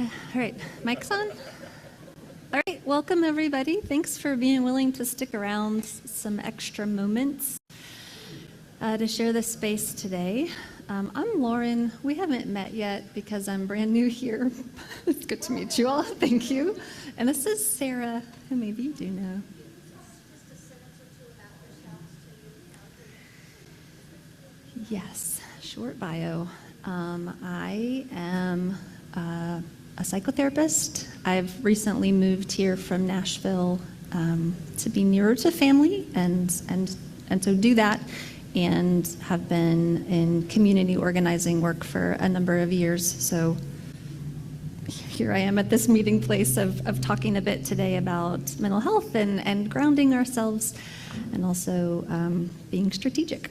All right, mic's on. All right, welcome everybody. Thanks for being willing to stick around some extra moments to share this space today. I'm Lauren. We haven't met yet because I'm brand new here. It's good to meet you all. Thank you. And this is Sarah, who maybe you do know. Yes, short bio. I am a psychotherapist. I've recently moved here from Nashville to be nearer to family and so do that, and have been in community organizing work for a number of years. So here I am at this meeting place of talking a bit today about mental health and grounding ourselves, and also being strategic.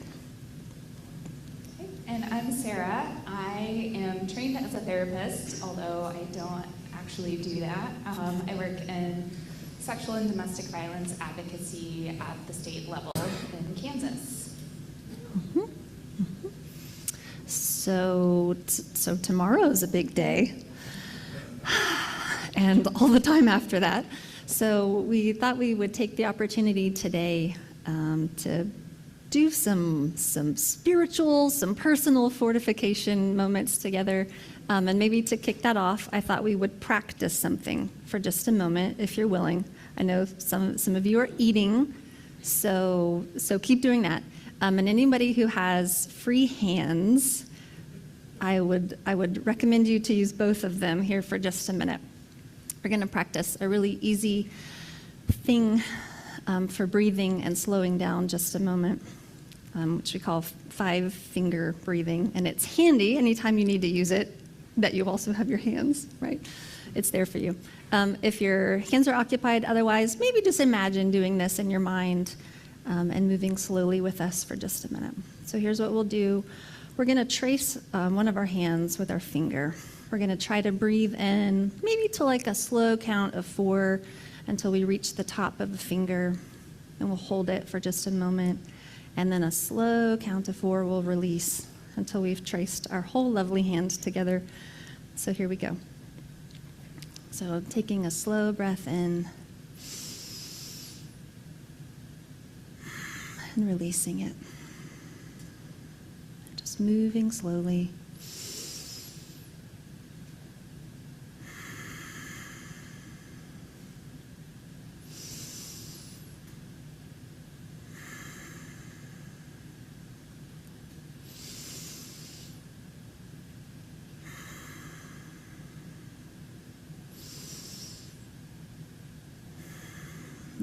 And I'm Sarah. I am trained as a therapist, although I don't actually do that. I work in sexual and domestic violence advocacy at the state level in Kansas. Mm-hmm. Mm-hmm. So tomorrow's a big day, and all the time after that. So we thought we would take the opportunity today to do some spiritual, some personal fortification moments together. And maybe to kick that off, I thought we would practice something for just a moment, if you're willing. I know some of you are eating, so keep doing that. And anybody who has free hands, I would recommend you to use both of them here for just a minute. We're going to practice a really easy thing for breathing and slowing down just a moment, which we call 5-finger breathing. And it's handy anytime you need to use it that you also have your hands, right? It's there for you. If your hands are occupied, otherwise, maybe just imagine doing this in your mind and moving slowly with us for just a minute. So here's what we'll do. We're going to trace one of our hands with our finger. We're going to try to breathe in maybe to like a slow count of 4 until we reach the top of the finger, and we'll hold it for just a moment. And then a slow count of 4 will release until we've traced our whole lovely hand together. So here we go. So taking a slow breath in and releasing it. Just moving slowly.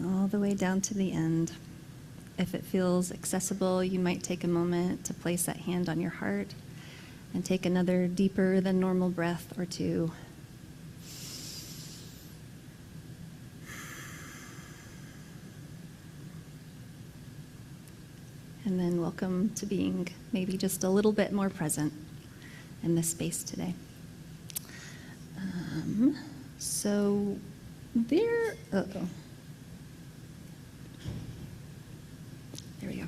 All the way down to the end. If it feels accessible, you might take a moment to place that hand on your heart and take another deeper than normal breath or two. And then welcome to being maybe just a little bit more present in this space today. So there, There we go.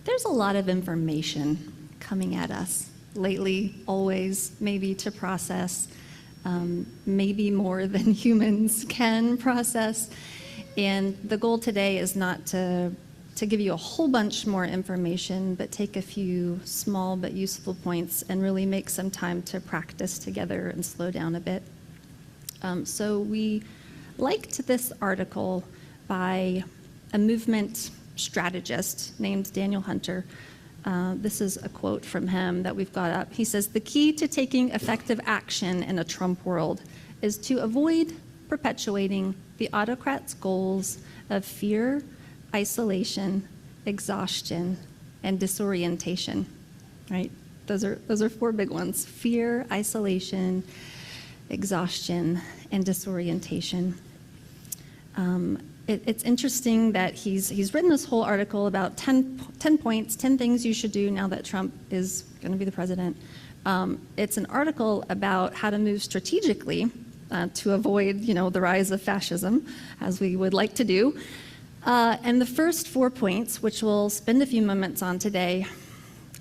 There's a lot of information coming at us lately, always, maybe to process, maybe more than humans can process. And the goal today is not to give you a whole bunch more information, but take a few small but useful points and really make some time to practice together and slow down a bit. So we liked this article by a movement strategist named Daniel Hunter. This is a quote from him that we've got up. He says, "The key to taking effective action in a Trump world is to avoid perpetuating the autocrat's goals of fear, isolation, exhaustion, and disorientation." Right? Those are 4 big ones: fear, isolation, exhaustion, and disorientation. It's interesting that he's written this whole article about 10 points, 10 things you should do now that Trump is going to be the president. It's an article about how to move strategically to avoid, the rise of fascism, as we would like to do. And the first 4 points, which we'll spend a few moments on today,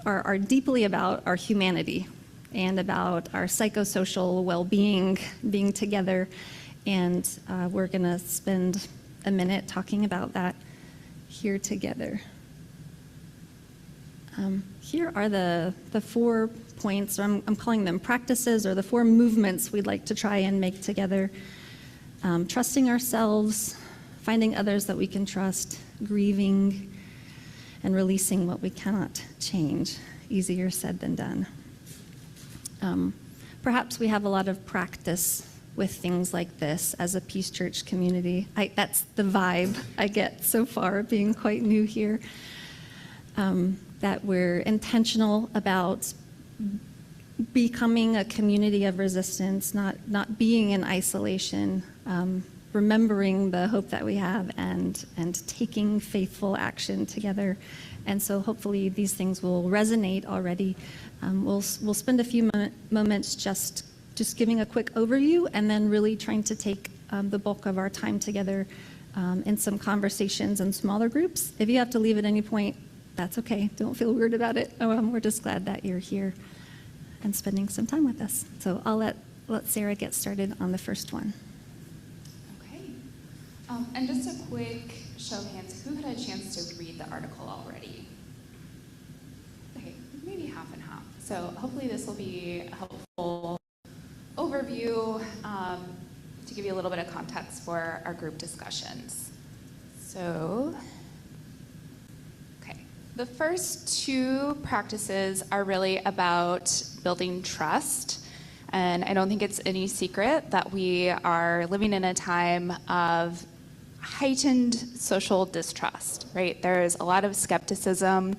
are deeply about our humanity and about our psychosocial well-being, being together. And we're going to spend a minute talking about that here together. Here are the 4 points, or I'm calling them practices, or the 4 movements we'd like to try and make together. Trusting ourselves, finding others that we can trust, grieving, and releasing what we cannot change. Easier said than done. Perhaps we have a lot of practice with things like this as a Peace Church community. That's the vibe I get so far, being quite new here. That we're intentional about becoming a community of resistance, not being in isolation, remembering the hope that we have, and taking faithful action together. And so hopefully these things will resonate already. We'll spend a few moments just giving a quick overview, and then really trying to take the bulk of our time together in some conversations in smaller groups. If you have to leave at any point, that's okay. Don't feel weird about it. We're just glad that you're here and spending some time with us. So I'll let Sarah get started on the first one. Okay. And just a quick show of hands, who had a chance to read the article already? Okay, maybe half and half. So hopefully this will be a helpful overview to give you a little bit of context for our group discussions. So, okay. The first 2 practices are really about building trust. And I don't think it's any secret that we are living in a time of heightened social distrust, right? There's a lot of skepticism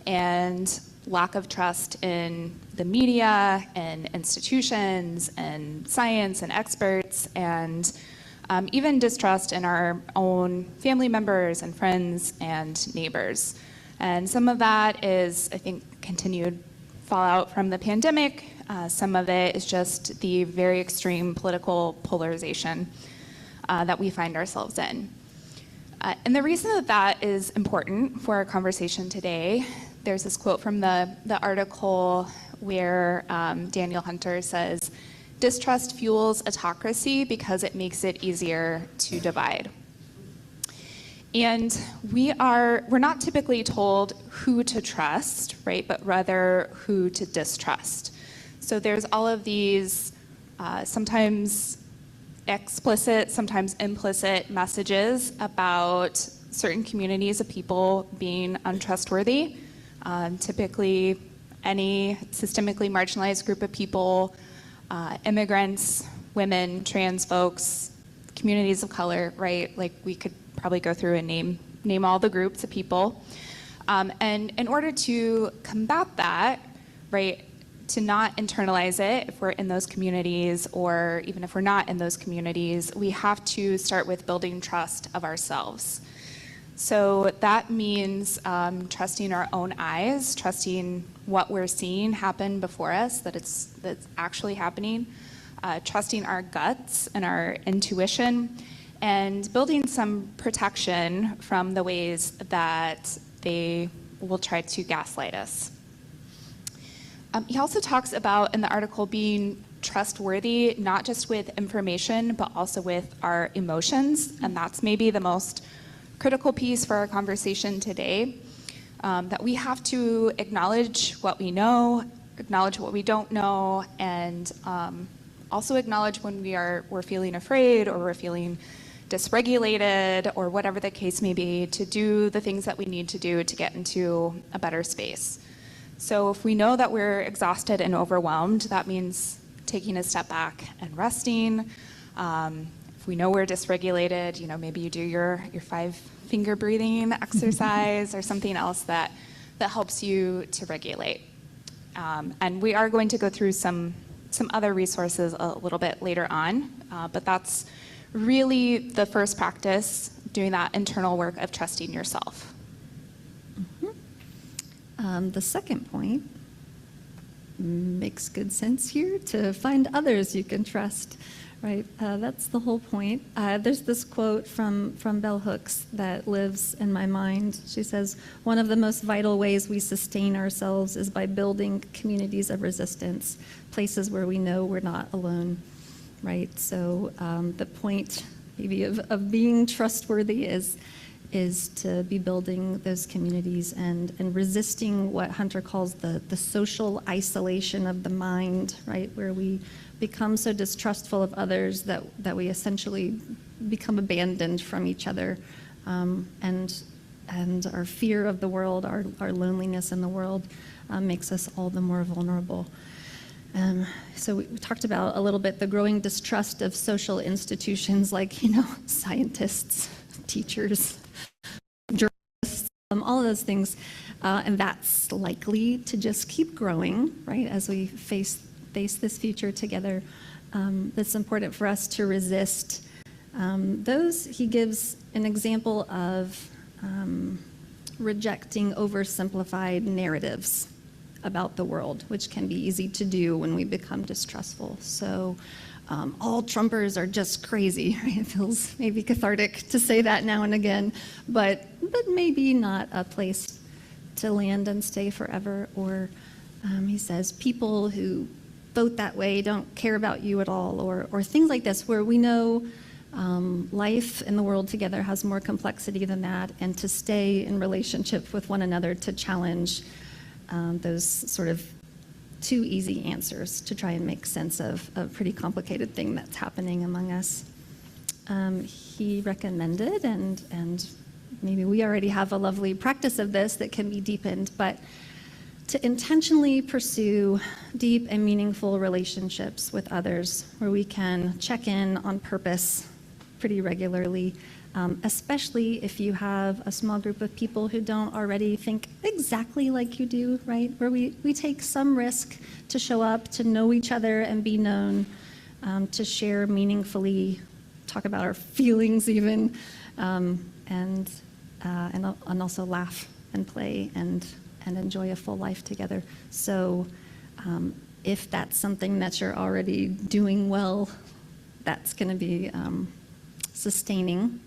and lack of trust in the media and institutions and science and experts, and even distrust in our own family members and friends and neighbors. And some of that is, I think, continued fallout from the pandemic. Some of it is just the very extreme political polarization that we find ourselves in. And the reason that is important for our conversation today, there's this quote from the article where Daniel Hunter says, "Distrust fuels autocracy because it makes it easier to divide." And we're not typically told who to trust, right, but rather who to distrust. So there's all of these sometimes explicit, sometimes implicit messages about certain communities of people being untrustworthy. Typically, any systemically marginalized group of people, immigrants, women, trans folks, communities of color, right? Like we could probably go through and name all the groups of people. And in order to combat that, right, to not internalize it if we're in those communities, or even if we're not in those communities, we have to start with building trust of ourselves. So that means trusting our own eyes, trusting what we're seeing happen before us, that's actually happening, trusting our guts and our intuition, and building some protection from the ways that they will try to gaslight us. He also talks about, in the article, being trustworthy, not just with information, but also with our emotions. And that's maybe the most critical piece for our conversation today, that we have to acknowledge what we know, acknowledge what we don't know, and also acknowledge when we're feeling afraid, or we're feeling dysregulated, or whatever the case may be, to do the things that we need to do to get into a better space. So if we know that we're exhausted and overwhelmed, that means taking a step back and resting. If we know we're dysregulated, maybe you do your 5-finger breathing exercise or something else that helps you to regulate. And we are going to go through some other resources a little bit later on, but that's really the first practice, doing that internal work of trusting yourself. The second point makes good sense here, to find others you can trust, right? That's the whole point. There's this quote from Bell Hooks that lives in my mind. She says, "One of the most vital ways we sustain ourselves is by building communities of resistance, places where we know we're not alone," right? So the point maybe of being trustworthy is to be building those communities and resisting what Hunter calls the social isolation of the mind, right? Where we become so distrustful of others that we essentially become abandoned from each other. And our fear of the world, our loneliness in the world makes us all the more vulnerable. So we talked about a little bit the growing distrust of social institutions like, scientists, teachers, journalists, all of those things. And that's likely to just keep growing, right, as we face this future together. It's important for us to resist those. He gives an example of rejecting oversimplified narratives about the world, which can be easy to do when we become distrustful. So all Trumpers are just crazy, right? It feels maybe cathartic to say that now and again, but maybe not a place to land and stay forever. Or he says people who vote that way don't care about you at all, or things like this, where we know life in the world together has more complexity than that, and to stay in relationship with one another to challenge those sort of too easy answers to try and make sense of a pretty complicated thing that's happening among us. He recommended, and maybe we already have a lovely practice of this that can be deepened, but to intentionally pursue deep and meaningful relationships with others where we can check in on purpose pretty regularly, especially if you have a small group of people who don't already think exactly like you do, right? Where we take some risk to show up, to know each other and be known, to share meaningfully, talk about our feelings even, and also laugh and play and enjoy a full life together. So if that's something that you're already doing well, that's going to be sustaining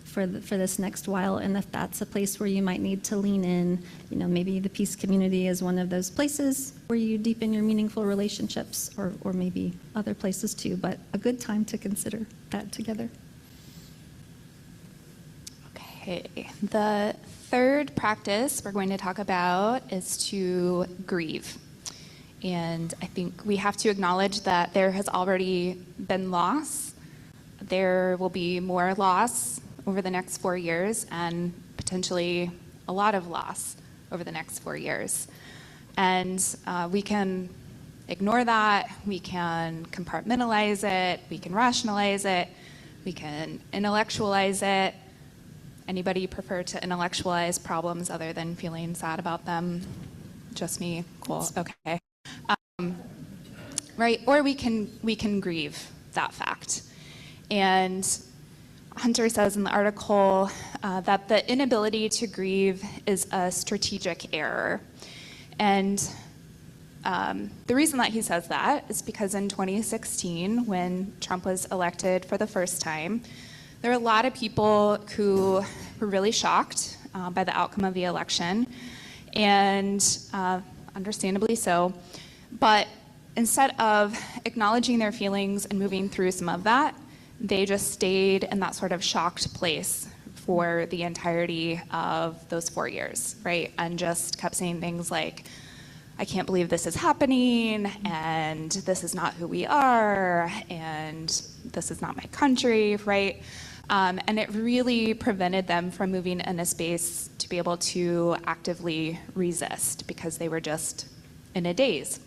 for this next while. And if that's a place where you might need to lean in, maybe the Peace Community is one of those places where you deepen your meaningful relationships, or maybe other places too, but a good time to consider that together. Okay, the third practice we're going to talk about is to grieve. And I think we have to acknowledge that there has already been loss. There will be more loss over the next 4 years, and potentially a lot of loss over the next 4 years. And we can ignore that, we can compartmentalize it, we can rationalize it, we can intellectualize it. Anybody prefer to intellectualize problems other than feeling sad about them? Just me? Cool, okay. Right, or we can grieve that fact. And Hunter says in the article that the inability to grieve is a strategic error. And the reason that he says that is because in 2016, when Trump was elected for the first time, there were a lot of people who were really shocked by the outcome of the election, and understandably so. But instead of acknowledging their feelings and moving through some of that, they just stayed in that sort of shocked place for the entirety of those 4 years, right? And just kept saying things like, I can't believe this is happening, and this is not who we are, and this is not my country, right? And it really prevented them from moving in a space to be able to actively resist, because they were just in a daze.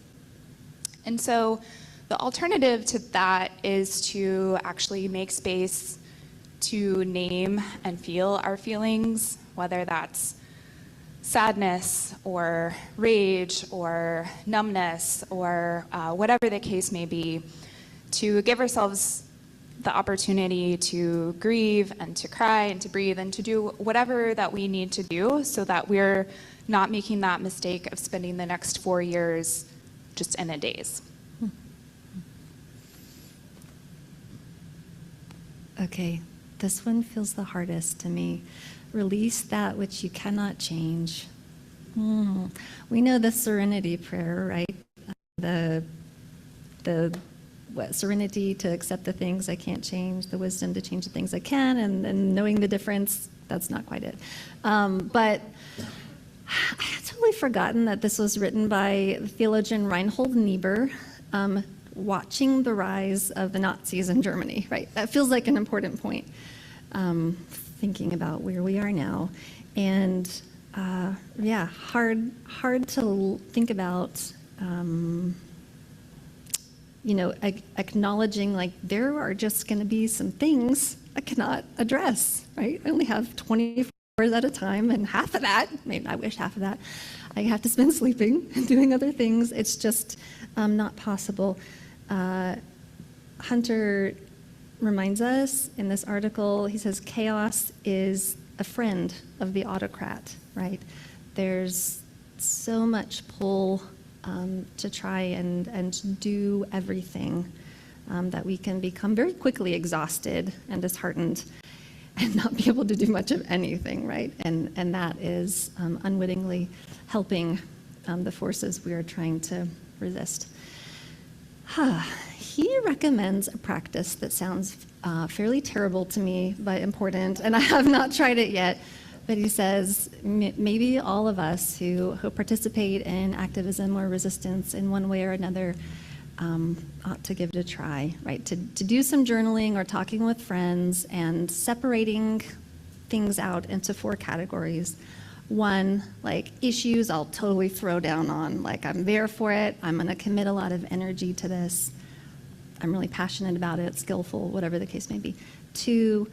And so the alternative to that is to actually make space to name and feel our feelings, whether that's sadness or rage or numbness or whatever the case may be, to give ourselves the opportunity to grieve and to cry and to breathe and to do whatever that we need to do so that we're not making that mistake of spending the next 4 years just in a daze. Okay, this one feels the hardest to me. Release that which you cannot change. We know the serenity prayer, right? The serenity to accept the things I can't change, the wisdom to change the things I can, and knowing the difference. That's not quite it. But I had totally forgotten that this was written by theologian Reinhold Niebuhr, watching the rise of the Nazis in Germany, right? That feels like an important point, thinking about where we are now. And yeah, hard to think about, acknowledging like there are just going to be some things I cannot address, right? I only have 24 hours at a time, and half of that, maybe I wish half of that, I have to spend sleeping and doing other things. It's just not possible. Hunter reminds us in this article, he says, chaos is a friend of the autocrat, right? There's so much pull to try and do everything that we can become very quickly exhausted and disheartened and not be able to do much of anything, right? And that is unwittingly helping the forces we are trying to resist. He recommends a practice that sounds fairly terrible to me, but important, and I have not tried it yet. But he says maybe all of us who participate in activism or resistance in one way or another ought to give it a try, right? To do some journaling or talking with friends and separating things out into 4 categories. 1, like issues I'll totally throw down on, like I'm there for it, I'm gonna commit a lot of energy to this, I'm really passionate about it, skillful, whatever the case may be. 2,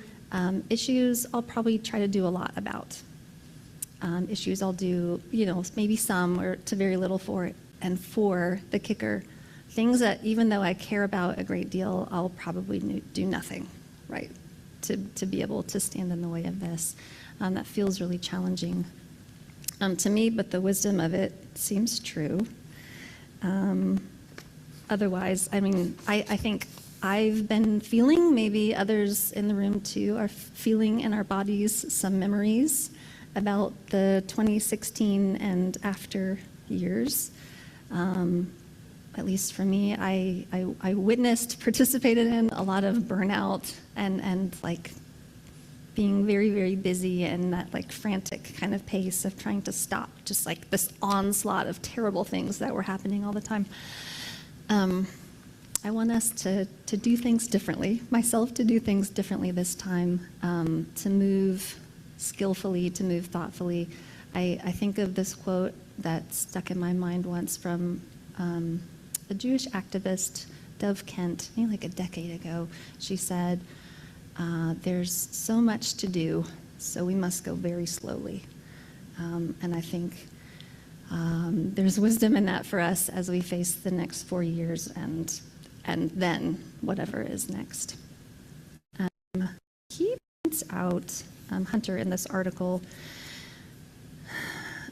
issues I'll probably try to do a lot about. Issues I'll do, maybe some or to very little for it. And 4, the kicker, things that even though I care about a great deal, I'll probably do nothing, right? To be able to stand in the way of this. That feels really challenging to me, but the wisdom of it seems true. Otherwise, I mean, I think I've been feeling, maybe others in the room too are feeling in our bodies some memories about the 2016 and after years. At least for me, I witnessed, participated in a lot of burnout and like being very, very busy and that like frantic kind of pace of trying to stop just like this onslaught of terrible things that were happening all the time. I want us to do things differently, myself to do things differently this time, to move skillfully, to move thoughtfully. I think of this quote that stuck in my mind once from a Jewish activist, Dov Kent, maybe like a decade ago. She said, there's so much to do, so we must go very slowly. And I think there's wisdom in that for us as we face the next 4 years and then whatever is next. He points out, Hunter, in this article,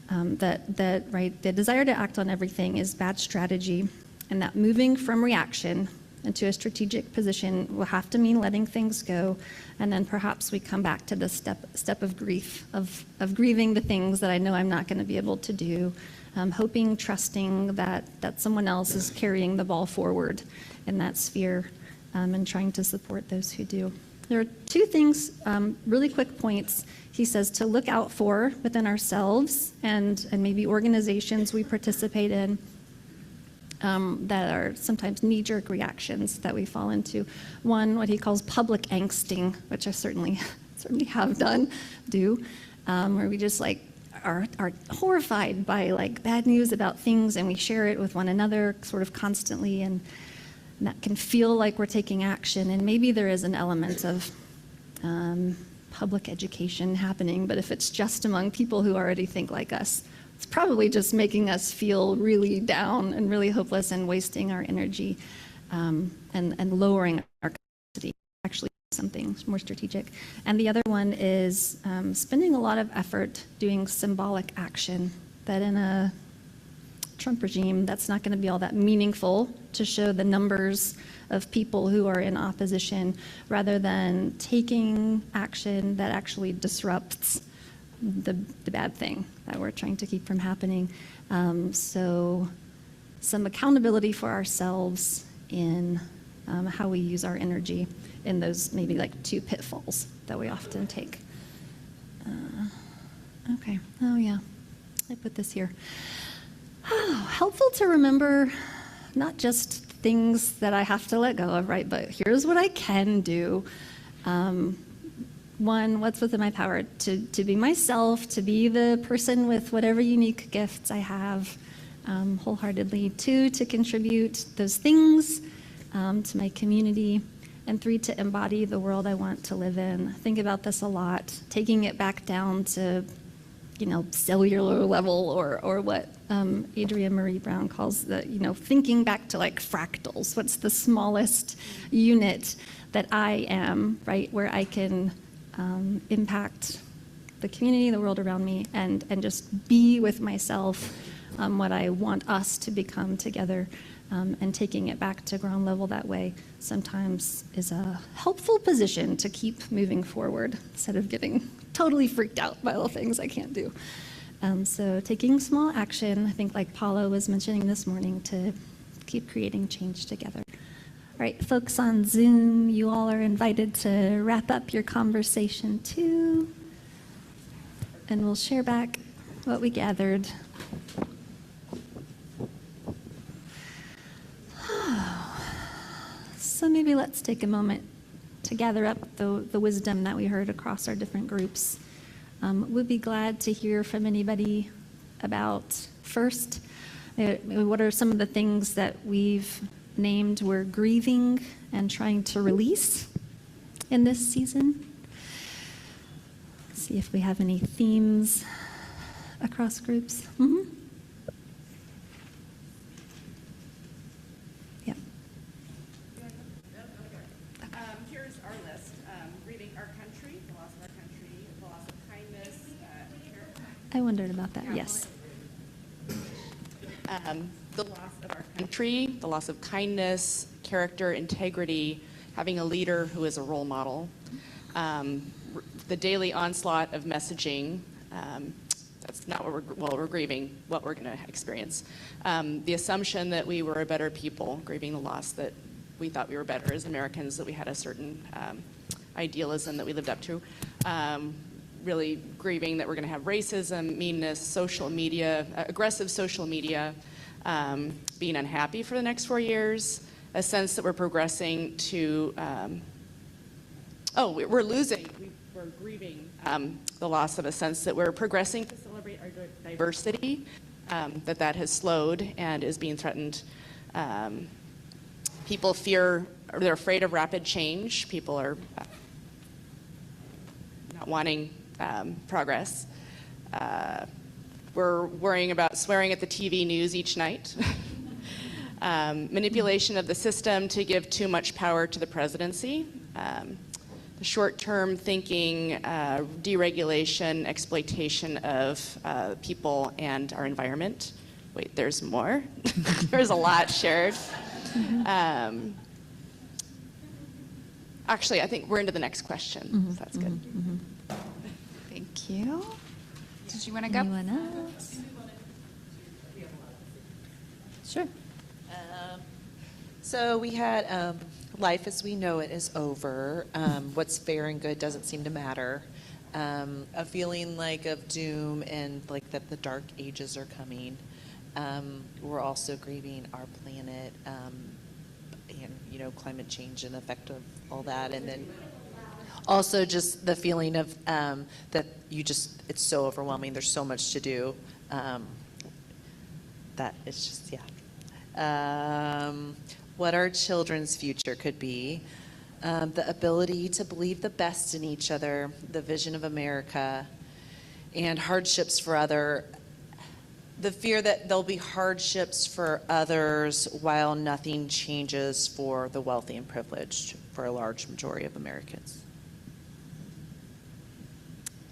that right, the desire to act on everything is bad strategy, and that moving from reaction into a strategic position will have to mean letting things go, and then perhaps we come back to the step of grief, of grieving the things that I know I'm not going to be able to do, hoping, trusting that someone else is carrying the ball forward in that sphere, and trying to support those who do. There are 2 things, really quick points, he says, to look out for within ourselves and maybe organizations we participate in, that are sometimes knee-jerk reactions that we fall into. 1, what he calls public angsting, which I certainly have do, where we just like are horrified by like bad news about things, and we share it with one another sort of constantly, and that can feel like we're taking action. And maybe there is an element of public education happening, but if it's just among people who already think like us, it's probably just making us feel really down and really hopeless and wasting our energy, and lowering our capacity to actually do something more strategic. And the other one is spending a lot of effort doing symbolic action that in a Trump regime, that's not going to be all that meaningful to show the numbers of people who are in opposition, rather than taking action that actually disrupts the bad thing that we're trying to keep from happening. So some accountability for ourselves in how we use our energy in those maybe like 2 pitfalls that we often take. Okay, oh yeah, I put this here. Helpful to remember not just things that I have to let go of, right, but here's what I can do. One, what's within my power to be myself, to be the person with whatever unique gifts I have wholeheartedly. 2, to contribute those things to my community. And 3, to embody the world I want to live in. I think about this a lot, taking it back down to, cellular level, or what Adrienne Marie Brown calls the, thinking back to like fractals. What's the smallest unit that I am, right, where I can impact the community, the world around me, and just be with myself, what I want us to become together. And taking it back to ground level that way sometimes is a helpful position to keep moving forward instead of getting totally freaked out by all the things I can't do. So taking small action, I think like Paula was mentioning this morning, to keep creating change together. All right, folks on Zoom, you all are invited to wrap up your conversation too. And we'll share back what we gathered. So maybe let's take a moment to gather up the wisdom that we heard across our different groups. We'd be glad to hear from anybody about, first, what are some of the things that we've named we're grieving and trying to release in this season. See if we have any themes across groups. Mm-hmm. Here's our list. Grieving our country, the loss of our country, the loss of kindness. I wondered about that, yes. The loss of our country, the loss of kindness, character, integrity, having a leader who is a role model, the daily onslaught of messaging. That's not what we're grieving, what we're going to experience. The assumption that we were a better people, grieving the loss that we thought we were better as Americans, that we had a certain idealism that we lived up to. Really grieving that we're going to have racism, meanness, social media, aggressive social media, being unhappy for the next 4 years, a sense that we're progressing to, we're grieving the loss of a sense that we're progressing to celebrate our diversity, that has slowed and is being threatened. People they're afraid of rapid change. People are not wanting progress. We're worrying about swearing at the TV news each night. Manipulation of the system to give too much power to the presidency. The short-term thinking, deregulation, exploitation of people and our environment. Wait, there's more. There's a lot shared. Actually, I think we're into the next question. So that's good. Thank you. Did you want to go? Anyone else? Sure. So we had life as we know it is over. What's fair and good doesn't seem to matter. A feeling like of doom and like that the dark ages are coming. We're also grieving our planet and climate change and the effect of all that, and then also just the feeling of that it's so overwhelming. There's so much to do that it's just what our children's future could be, the ability to believe the best in each other, the vision of America, and hardships for the fear that there'll be hardships for others while nothing changes for the wealthy and privileged, for a large majority of Americans.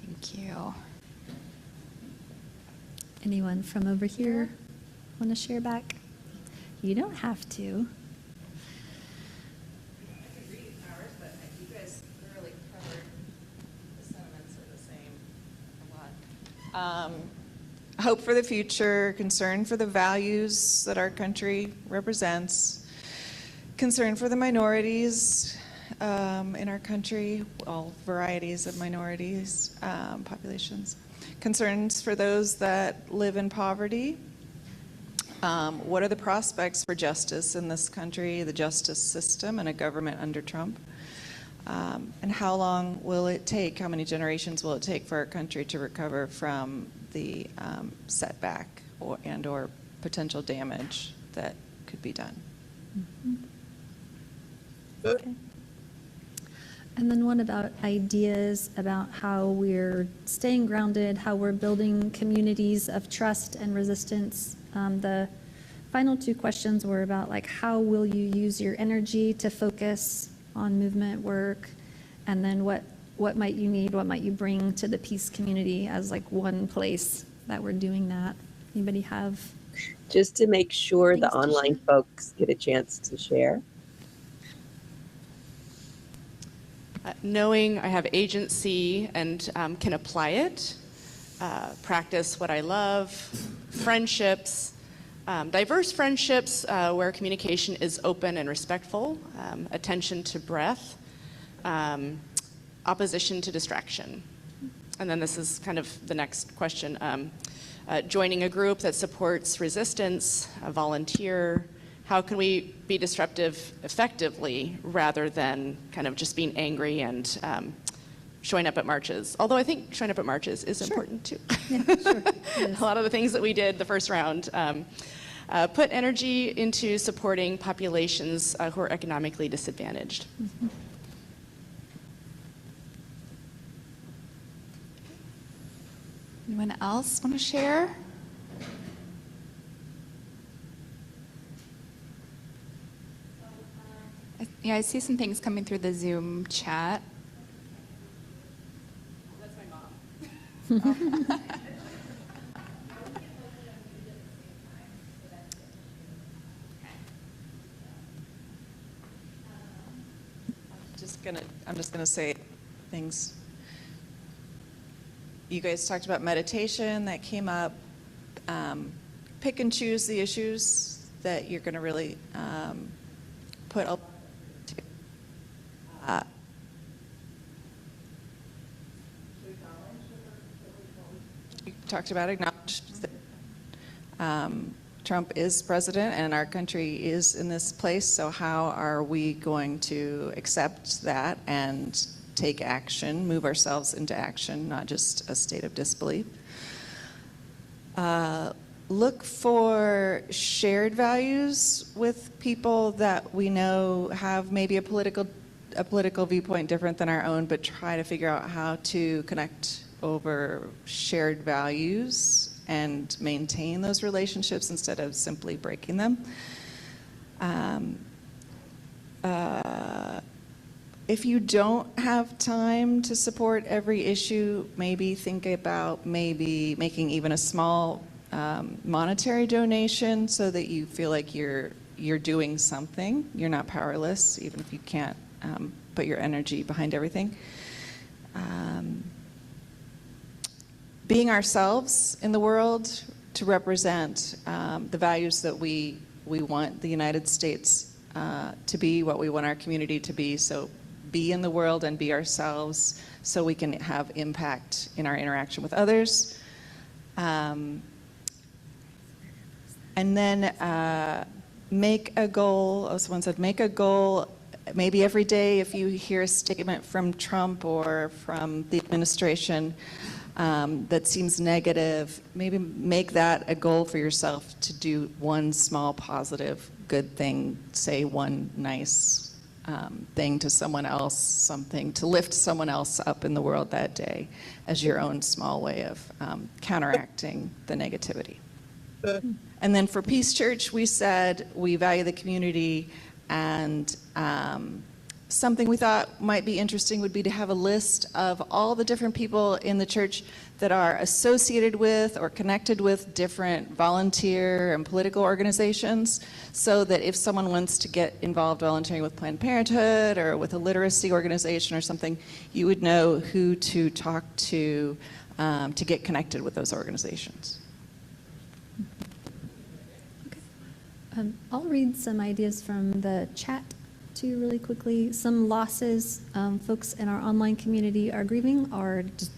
Thank you. Anyone from over here? Want to share back? You don't have to. I could read ours, but you guys thoroughly covered the sentiments are the same a lot. Hope for the future, concern for the values that our country represents, concern for the minorities in our country, all varieties of minorities, populations, concerns for those that live in poverty. What are the prospects for justice in this country, the justice system, and a government under Trump? And how long will it take, how many generations will it take for our country to recover from the setback or potential damage that could be done? Okay. And then what about ideas about how we're staying grounded, how we're building communities of trust and resistance? The final two questions were about like, how will you use your energy to focus on movement work? And then what might you need, what might you bring to the peace community as like one place that we're doing that? Anybody have? Just to make sure the Things to online share? folks get a chance to share. Knowing I have agency and can apply it, practice what I love, friendships, diverse friendships where communication is open and respectful, attention to breath, opposition to distraction. And then this is kind of the next question. Joining a group that supports resistance, a volunteer. How can we be disruptive effectively rather than kind of just being angry and showing up at marches? Although I think showing up at marches is important too. Yeah, sure. It is. A lot of the things that we did the first round. Put energy into supporting populations who are economically disadvantaged. Mm-hmm. Anyone else want to share? Yeah, I see some things coming through the Zoom chat. That's my mom. I'm just gonna say things. You guys talked about meditation, that came up. Pick and choose the issues that you're gonna really put up. You talked about acknowledge that Trump is president and our country is in this place, so how are we going to accept that and take action, move ourselves into action, not just a state of disbelief? Look for shared values with people that we know have maybe a political viewpoint different than our own, but try to figure out how to connect over shared values and maintain those relationships instead of simply breaking them. If you don't have time to support every issue, maybe think about maybe making even a small monetary donation so that you feel like you're doing something. You're not powerless, even if you can't put your energy behind everything. Being ourselves in the world to represent the values that we want the United States to be, what we want our community to be. So be in the world and be ourselves so we can have impact in our interaction with others. And then make a goal, as someone said, make a goal maybe every day if you hear a statement from Trump or from the administration that seems negative, maybe make that a goal for yourself to do one small positive good thing, say one nice thing to someone else, something to lift someone else up in the world that day as your own small way of counteracting the negativity. And then for Peace Church, we said we value the community and something we thought might be interesting would be to have a list of all the different people in the church that are associated with or connected with different volunteer and political organizations, so that if someone wants to get involved volunteering with Planned Parenthood or with a literacy organization or something, you would know who to talk to get connected with those organizations. I'll read some ideas from the chat to you really quickly. Some losses folks in our online community are grieving are just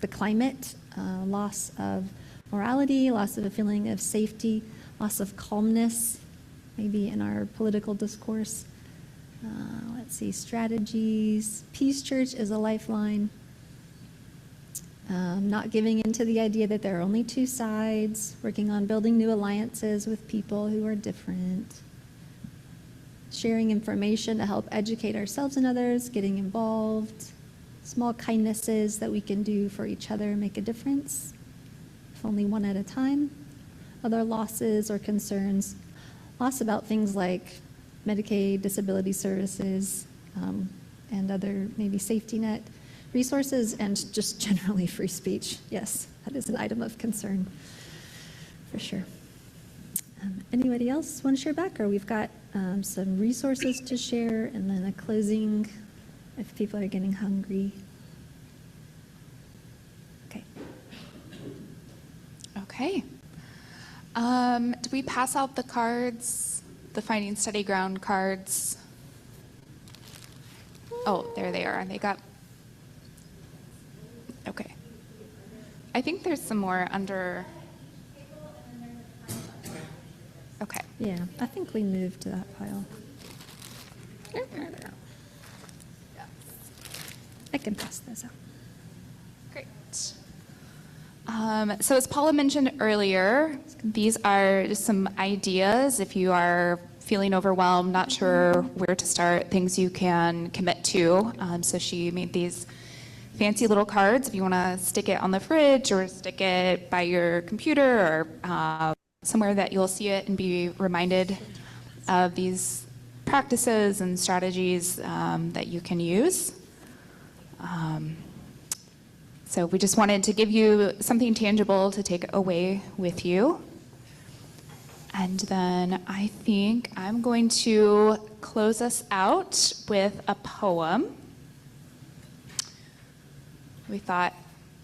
the climate, loss of morality, loss of a feeling of safety, loss of calmness, maybe in our political discourse. Let's see, strategies. Peace Church is a lifeline. Not giving into the idea that there are only two sides, working on building new alliances with people who are different, sharing information to help educate ourselves and others, getting involved, small kindnesses that we can do for each other make a difference, if only one at a time. Other losses or concerns, loss about things like Medicaid, disability services, and other maybe safety net resources, and just generally free speech. Yes, that is an item of concern, for sure. Anybody else want to share back? Or we've got some resources to share, and then a closing if people are getting hungry. Okay. Okay. Do we pass out the cards, the Finding Steady Ground cards? Oh, there they are. They got. Okay. I think there's some more under. Okay. Yeah, I think we moved to that pile. I can pass those out. Great. So as Paula mentioned earlier, these are just some ideas if you are feeling overwhelmed, not sure where to start, things you can commit to. So she made these fancy little cards if you want to stick it on the fridge or stick it by your computer or somewhere that you'll see it and be reminded of these practices and strategies that you can use. So we just wanted to give you something tangible to take away with you. And then I think I'm going to close us out with a poem. We thought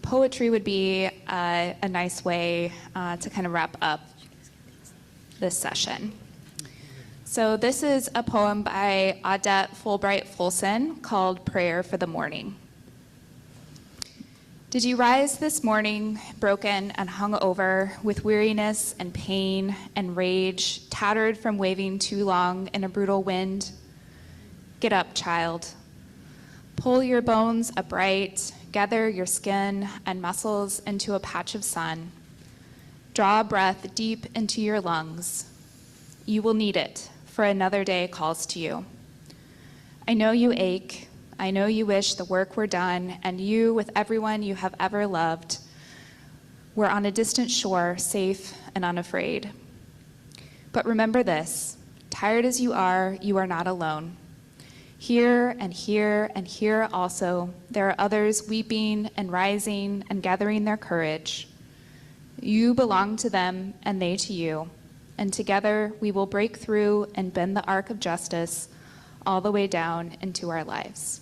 poetry would be a nice way to kind of wrap up this session. So this is a poem by Audette Fulbright Folson called Prayer for the Morning. Did you rise this morning broken and hung over with weariness and pain and rage, tattered from waving too long in a brutal wind? Get up, child. Pull your bones upright, gather your skin and muscles into a patch of sun. Draw a breath deep into your lungs. You will need it, for another day calls to you. I know you ache. I know you wish the work were done, and you, with everyone you have ever loved, were on a distant shore, safe and unafraid. But remember this, tired as you are not alone. Here and here and here also, there are others weeping and rising and gathering their courage. You belong to them and they to you, and together we will break through and bend the arc of justice all the way down into our lives.